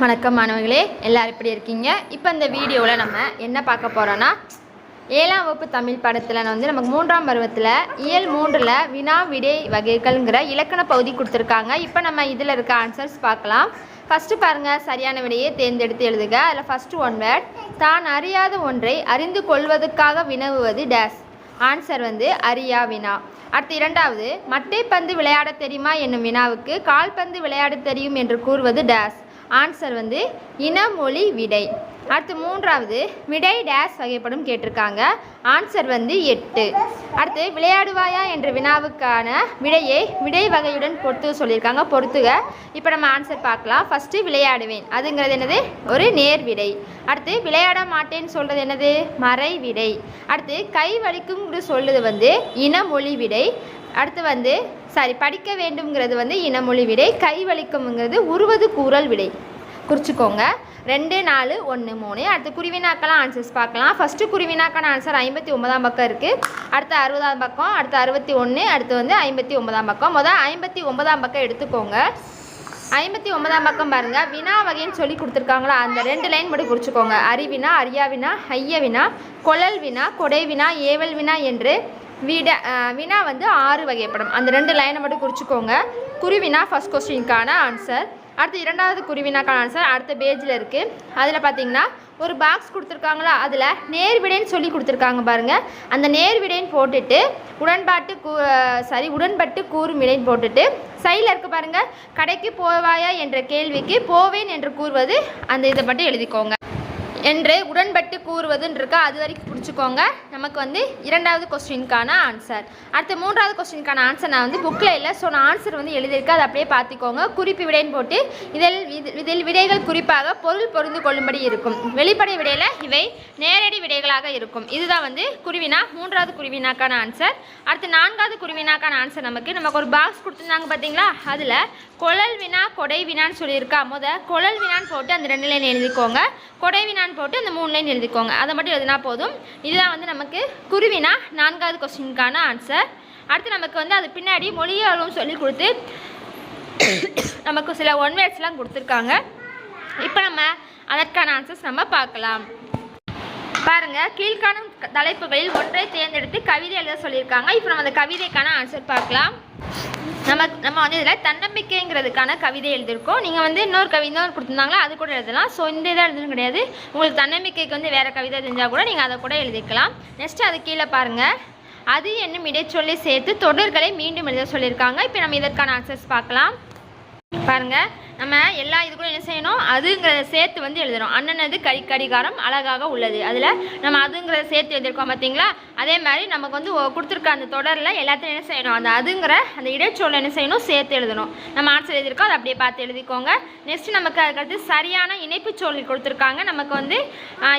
வணக்கம் மாணவர்களே, எல்லாரும் எப்படி இருக்கீங்க? இப்போ இந்த வீடியோவில் நம்ம என்ன பார்க்க போகிறோன்னா, 7ஆம் வகுப்பு தமிழ் பாடத்தில் நமக்கு 3ஆம் பருவத்தில் இயல் 3ல் வினா விடை வகைகள்ங்கிற இலக்கண பகுதி கொடுத்துருக்காங்க. இப்போ நம்ம இதில் இருக்க ஆன்சர்ஸ் பார்க்கலாம். ஃபஸ்ட்டு பாருங்கள், சரியான விடையை தேர்ந்தெடுத்து எழுதுக. அதில் ஃபஸ்ட்டு ஒன் வேர்ட், தான் அறியாத ஒன்றை அறிந்து கொள்வதற்காக வினவுவது டேஸ். ஆன்சர் அறியா வினா. அடுத்து இரண்டாவது, மட்டைப்பந்து விளையாட தெரியுமா என்னும் வினாவுக்கு கால்பந்து விளையாட தெரியும் என்று கூறுவது டேஸ். ஆன்சர் இனமொழி விடை. அடுத்து மூன்றாவது, விடை டேஸ் வகைப்படும் கேட்டிருக்காங்க. ஆன்சர் 8. அடுத்து, விளையாடுவாயா என்ற வினாவுக்கான விடையை விடை வகையுடன் பொறுத்து சொல்லியிருக்காங்க, பொறுத்துக. இப்போ நம்ம ஆன்சர் பார்க்கலாம். ஃபஸ்ட்டு விளையாடுவேன், அதுங்கிறது என்னது? ஒரு நேர் விடை. அடுத்து, விளையாட மாட்டேன்னு சொல்கிறது என்னது? மறை விடை. அடுத்து, கை வலிக்கும்னு சொல்லுது இனமொழி விடை. அடுத்து படிக்க வேண்டும்ங்கிறது இனமொழி விடை. கை வலிக்கும்ங்கிறது உருவது கூறல் விடை. குறிச்சிக்கோங்க. 2, 4, 1, 3. அடுத்து குருவினாக்கெல்லாம் ஆன்சர்ஸ் பார்க்கலாம். ஃபஸ்ட்டு குருவினாக்கான ஆன்சர் 59ஆம் பக்கம் இருக்குது. அடுத்து 60ஆம் பக்கம், அடுத்து 61, அடுத்து 59ஆம் பக்கம். முதல் 59ஆம் பக்கம் எடுத்துக்கோங்க. 59ஆம் பக்கம் பாருங்கள், வினா வகைன்னு சொல்லி கொடுத்துருக்காங்களா, அந்த 2 லைன் மட்டும் குறிச்சிக்கோங்க. அறிவினா, அரியா வினா, ஐய வினா, கொழல் வினா, கொடை வினா, ஏவல் வினா என்று வினா 6 வகைப்படும். அந்த 2 லைனை மட்டும் குறிச்சிக்கோங்க. குருவினா ஃபஸ்ட் கொஸ்டினுக்கான ஆன்சர். அடுத்து இரண்டாவது குருவினாக்கான ஆன்சர் அடுத்த பேஜில் இருக்குது. அதில் பார்த்தீங்கன்னா ஒரு பாக்ஸ் கொடுத்துருக்காங்களா, அதில் நேர்விடைன்னு சொல்லி கொடுத்துருக்காங்க பாருங்கள். அந்த நேர்விடைன்னு போட்டுட்டு உடன்பட்டு கூறும் விடைன்னு போட்டுட்டு சைடில் இருக்குது பாருங்கள், கடைக்கு போவாயா என்ற கேள்விக்கு போவேன் என்று கூறுவது, அந்த இதை மட்டும் எழுதிக்கோங்க. என்று உடன்பட்டு கூறுவதுன்னு இருக்கா, அது வரைக்கும் பிடிச்சிக்கோங்க. நமக்கு இரண்டாவது கொஸ்டினுக்கான ஆன்சர். அடுத்து மூன்றாவது கொஸ்டினுக்கான ஆன்சர் நான் புக்கில் இல்லை, ஸோ நான் ஆன்சர் எழுதியிருக்கேன், அதை அப்படியே பார்த்துக்கோங்க. குறிப்பு விடைன்னு போட்டு இதில் விடைகள் குறிப்பாக பொருள் பொருந்து கொள்ளும்படி இருக்கும். வெளிப்படை விடையில் இவை நேரடி விடைகளாக இருக்கும். இதுதான் குருவினா, மூன்றாவது குருவினாக்கான ஆன்சர். அடுத்து நான்காவது குருவினாக்கான ஆன்சர் நமக்கு ஒரு பாக்ஸ் கொடுத்துருந்தாங்க பார்த்தீங்களா, அதில் கொழல் வினா, கொடை வினான்னு சொல்லியிருக்கா. கொழல் வினான்னு போட்டு அந்த 2 லைன் எழுதிக்கோங்க, கொடை வினான்னு போட்டு அந்த 3 லைன் எழுதிக்கோங்க. அதை மட்டும் எழுதினா போதும். இதுதான் நமக்கு குருவினா நான்காவது கொஸ்டினுக்கான ஆன்சர். அடுத்து நமக்கு அது பின்னாடி மொழியாளரும் சொல்லி கொடுத்து நமக்கு சில ஒன் வேர்ட்ஸ்லாம் கொடுத்துருக்காங்க. இப்போ நம்ம அதற்கான ஆன்சர்ஸ் நம்ம பார்க்கலாம். பாருங்கள், கீழ்காணும் தலைப்புகளில் ஒன்றை தேர்ந்தெடுத்து கவிதை எழுத சொல்லியிருக்காங்க. இப்போ நம்ம அந்த கவிதைக்கான ஆன்சர் பார்க்கலாம். நம்ம இதில் தன்னம்பிக்கைங்கிறதுக்கான கவிதை எழுதியிருக்கோம். நீங்கள் இன்னொரு கவிதை கொடுத்துருந்தாங்களா, அது கூட எழுதலாம். ஸோ இந்த இதாக எழுதுன்னு கிடையாது. உங்களுக்கு தன்னம்பிக்கைக்கு வேறு கவிதை தெரிஞ்சால் கூட நீங்கள் அதை கூட எழுதிக்கலாம். நெக்ஸ்ட்டு அது கீழே பாருங்கள், அது என்னும் இடைச்சொல்லை சேர்த்து தொடர்களை மீண்டும் எழுத சொல்லியிருக்காங்க. இப்போ நம்ம இதற்கான ஆன்சர்ஸ் பார்க்கலாம். பாருங்கள், நம்ம எல்லா இது கூட என்ன செய்யணும், அதுங்கிறத சேர்த்து எழுதணும். அண்ணனது கடிகாரம் அழகாக உள்ளது, அதில் நம்ம அதுங்கிறத சேர்த்து எழுதியிருக்கோம் பார்த்தீங்களா. அதே மாதிரி நமக்கு கொடுத்துருக்க அந்த தொடரில் எல்லாத்தையும் என்ன செய்யணும், அந்த அதுங்கிற அந்த இடைச்சொல்லை என்ன செய்யணும், சேர்த்து எழுதணும். நம்ம ஆன்சர் எழுதியிருக்கோம், அதை அப்படியே பார்த்து எழுதிக்கோங்க. நெக்ஸ்ட்டு நமக்கு அதுக்கடுத்து சரியான இணைப்புச்சொல் கொடுத்துருக்காங்க. நமக்கு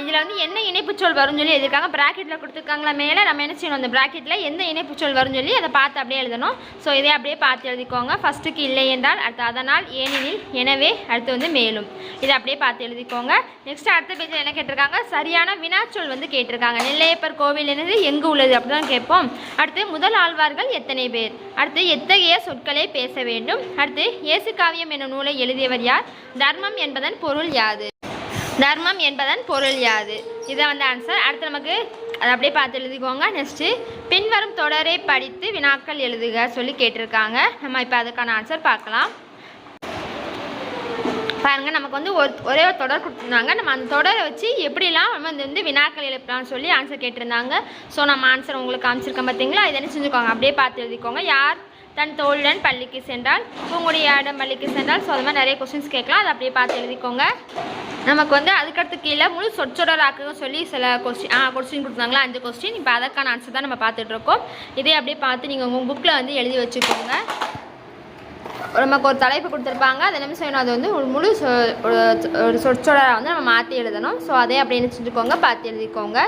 இதில் என்ன இணைப்புச்சொல் வரும்னு சொல்லி எழுதியிருக்காங்க. ப்ராக்கெட்டில் கொடுத்துருக்காங்களா மேலே, நம்ம என்ன செய்யணும், அந்த ப்ராக்கெட்டில் எந்த இணைப்புச்சொல் வரும்னு சொல்லி அதை பார்த்து அப்படியே எழுதணும். ஸோ இதே அப்படியே பார்த்து எழுதிக்கோங்க. ஃபஸ்ட்டுக்கு இல்லை என்றால், அடுத்து அதனால், ஏனெனில், எனவே, அடுத்து மேலும். இதை அப்படியே பார்த்து எழுதிக்கோங்க. நெக்ஸ்ட் அடுத்த பேஜில் என்ன கேட்டிருக்காங்க, சரியான வினாச்சொல் கேட்டிருக்காங்க. நெல்லையப்பர் கோவில் என்னது, எங்கு உள்ளது, அப்படி தான் கேட்போம். அடுத்து முதல் ஆழ்வார்கள் எத்தனை பேர், அடுத்து எத்தகைய சொற்களை பேச வேண்டும், அடுத்து இயேசு காவியம் என்னும் நூலை எழுதியவர் யார், தர்மம் என்பதன் பொருள் யாது, தர்மம் என்பதன் பொருள் யாது. இதை ஆன்சர். அடுத்து நமக்கு அதை அப்படியே பார்த்து எழுதிக்கோங்க. நெக்ஸ்ட்டு பின்வரும் தொடரை படித்து வினாக்கள் எழுதுக சொல்லி கேட்டிருக்காங்க. நம்ம இப்போ அதுக்கான ஆன்சர் பார்க்கலாம். பாருங்கள், நமக்கு ஒரே ஒரு தொடர் கொடுத்துருந்தாங்க. நம்ம அந்த தொடரை வச்சு எப்படிலாம் நம்ம வினாக்கள் எழுப்பலாம்னு சொல்லி ஆன்சர் கேட்டிருந்தாங்க. ஸோ நம்ம ஆன்சர் உங்களுக்கு காமிச்சிருக்கோம் பார்த்தீங்களா. இதை என்ன செஞ்சுக்கோங்க, அப்படியே பார்த்து எழுதிக்கோங்க. யார் தன் தோளுடன் பள்ளிக்கு சென்றால், பூங்குடியாடம் பள்ளிக்கு சென்றால். ஸோ அது மாதிரி நிறைய கொஸ்டின்ஸ் கேட்கலாம், அதை அப்படியே பார்த்து எழுதிக்கோங்க. நமக்கு அதுக்கடுத்து கீழே முழு சொற்றொடராக்குன்னு சொல்லி சில கொஸ்டின் கொடுத்தாங்களா, 5 கொஸ்டின். இப்போ அதற்கான ஆன்சர் தான் நம்ம பார்த்துட்ருக்கோம். இதே அப்படியே பார்த்து நீங்கள் உங்கள் புக்கில் எழுதி வச்சுக்கோங்க. நமக்கு ஒரு தலைப்பு கொடுத்துருப்பாங்க, அதை என்ன செய்யணும், அது ஒரு முழு ஒரு சொற்றொடராக நம்ம மாற்றி எழுதணும். ஸோ அதே அப்படியே என்ன செஞ்சுக்கோங்க, பார்த்து எழுதிக்கோங்க.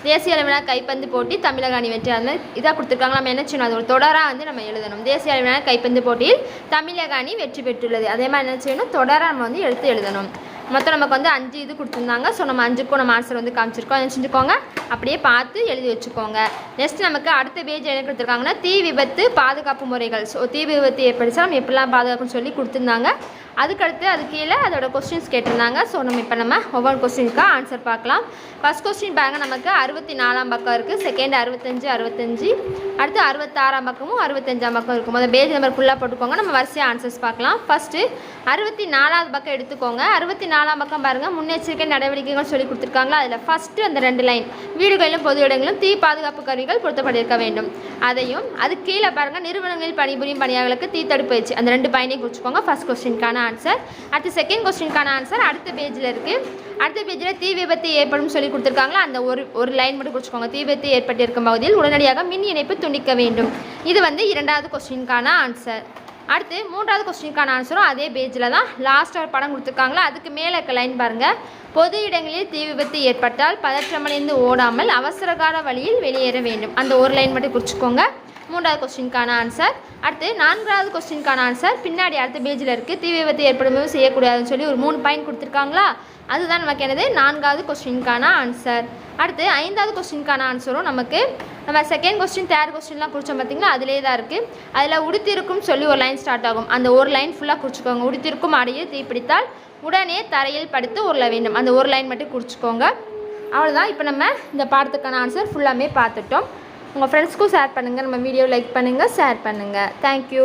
தேசிய அளவிலான கைப்பந்து போட்டி தமிழக அணி வெற்றி, அது மாதிரி இதாக கொடுத்துருக்காங்க. நம்ம என்ன செய்யணும், அது ஒரு தொடராக நம்ம எழுதணும். தேசிய அளவிலான கைப்பந்து போட்டியில் தமிழக அணி வெற்றி பெற்றுள்ளது, அதே மாதிரி என்ன செய்யணும், தொடராக நம்ம எடுத்து எழுதணும். மொத்தம் நமக்கு 5 இது கொடுத்துருந்தாங்க. ஸோ நம்ம 5க்கும் நம்ம ஆன்சர் காமிச்சிருக்கோம். அதை செஞ்சுக்கோங்க, அப்படியே பார்த்து எழுதி வச்சுக்கோங்க. நெக்ஸ்ட் நமக்கு அடுத்த பேஜ் என்ன கொடுத்துருக்காங்கன்னா, தீ விபத்து பாதுகாப்பு முறைகள். ஸோ தீ விபத்து ஏற்படுச்சா நம்ம எப்படிலாம் பாதுகாப்புன்னு சொல்லி கொடுத்துருந்தாங்க. அதுக்கடுத்து அது கீழே அதோட கொஸ்டின்ஸ் கேட்டிருந்தாங்க. ஸோ இப்போ நம்ம ஒவ்வொரு கொஸ்டினுக்காக ஆன்சர் பார்க்கலாம். ஃபஸ்ட் கொஸ்டின் பாருங்க, நமக்கு 64ஆம் பக்கம் இருக்குது. செகண்ட் 65 65, அடுத்து 66ஆம் பக்கமும் 65ஆம் பக்கம் இருக்கும். முதல் பேஜ் நம்பர் ஃபுல்லாக போட்டுக்கோங்க. நம்ம வரிசையாக ஆன்சர்ஸ் பார்க்கலாம். ஃபஸ்ட்டு 64ஆவது பக்கம் எடுத்துக்கோங்க. 64ஆம் பக்கம் பாருங்கள், முன்னெச்சரிக்கை நடவடிக்கைகள் சொல்லி கொடுத்துருக்காங்களா. அதில் ஃபஸ்ட்டு அந்த 2 லைன், வீடுகளிலும் பொது இடங்களிலும் தீ பாதுகாப்பு கருவிகள் பொருத்தப்பட்டிருக்க வேண்டும். அதையும் அது கீழே பாருங்கள், நிறுவனங்களில் பணிபுரியும் பணியாளர்களுக்கு தீ தடுப்பு பயிற்சி, அந்த 2 பாயிண்டையும் குறிச்சுக்கோங்க. ஃபஸ்ட் கொஸ்டினுக்கான ஆன்சர். அடுத்து செகண்ட் கொஸ்டினுக்கான ஆன்சர் அடுத்த பேஜில் இருக்குது. அடுத்த பேஜில் தீ விபத்து ஏற்படும் சொல்லி கொடுத்துருக்காங்களா, அந்த ஒரு லைன் மட்டும் குறிச்சுக்கோங்க. தீ விபத்து ஏற்பட்டிருக்கும் பகுதியில் உடனடியாக மின் இணைப்பு துண்டிக்க வேண்டும். இது வந்து 2வது கொஸ்டினுக்கான ஆன்சர். அடுத்து 3வது கொஸ்டினுக்கான ஆன்சரும் அதே பேஜில் தான். லாஸ்ட் ஒரு படம் கொடுத்துருக்காங்களா, அதுக்கு மேலே இருக்க லைன் பாருங்கள். பொது இடங்களில் தீ விபத்து ஏற்பட்டால் பதற்றமடைந்து ஓடாமல் அவசரகால வழியில் வெளியேற வேண்டும். அந்த ஒரு லைன் மட்டும் குறிச்சுக்கோங்க. 3வது கொஸ்டினுக்கான ஆன்சர். அடுத்து 4வது கொஸ்டினுக்கான ஆன்சர் பின்னாடி அடுத்த பேஜில் இருக்குது. தீ விபத்து ஏற்படும்போது செய்யக்கூடாதுன்னு சொல்லி ஒரு 3 பாயிண்ட் கொடுத்துருக்காங்களா, அதுதான் நமக்கு என்னது 4வது கொஸ்டினுக்கான ஆன்சர். அடுத்து 5வது கொஸ்டினுக்கான ஆன்சரும் நமக்கு நம்ம செகண்ட் கொஸ்டின் தேர்ட் கொஸ்டின்லாம் குறித்தோம் பார்த்திங்களா, அதிலே தான் இருக்குது. அதில் உடுத்திருக்கும் சொல்லி ஒரு லைன் ஸ்டார்ட் ஆகும். அந்த ஒரு லைன் ஃபுல்லாக குறிச்சிக்கோங்க. உடுத்திருக்கும் ஆடையில் தீப்பிடித்தால் உடனே தரையில் படுத்து உருள வேண்டும். அந்த ஒரு லைன் மட்டும் குறிச்சிக்கோங்க. அவ்வளோதான். இப்போ நம்ம இந்த பாடத்துக்கான ஆன்சர் ஃபுல்லாமே பார்த்துட்டோம். உங்கள் ஃப்ரெண்ட்ஸ்க்கும் ஷேர் பண்ணுங்கள். நம்ம வீடியோ லைக் பண்ணுங்கள், ஷேர் பண்ணுங்கள். தேங்க்யூ.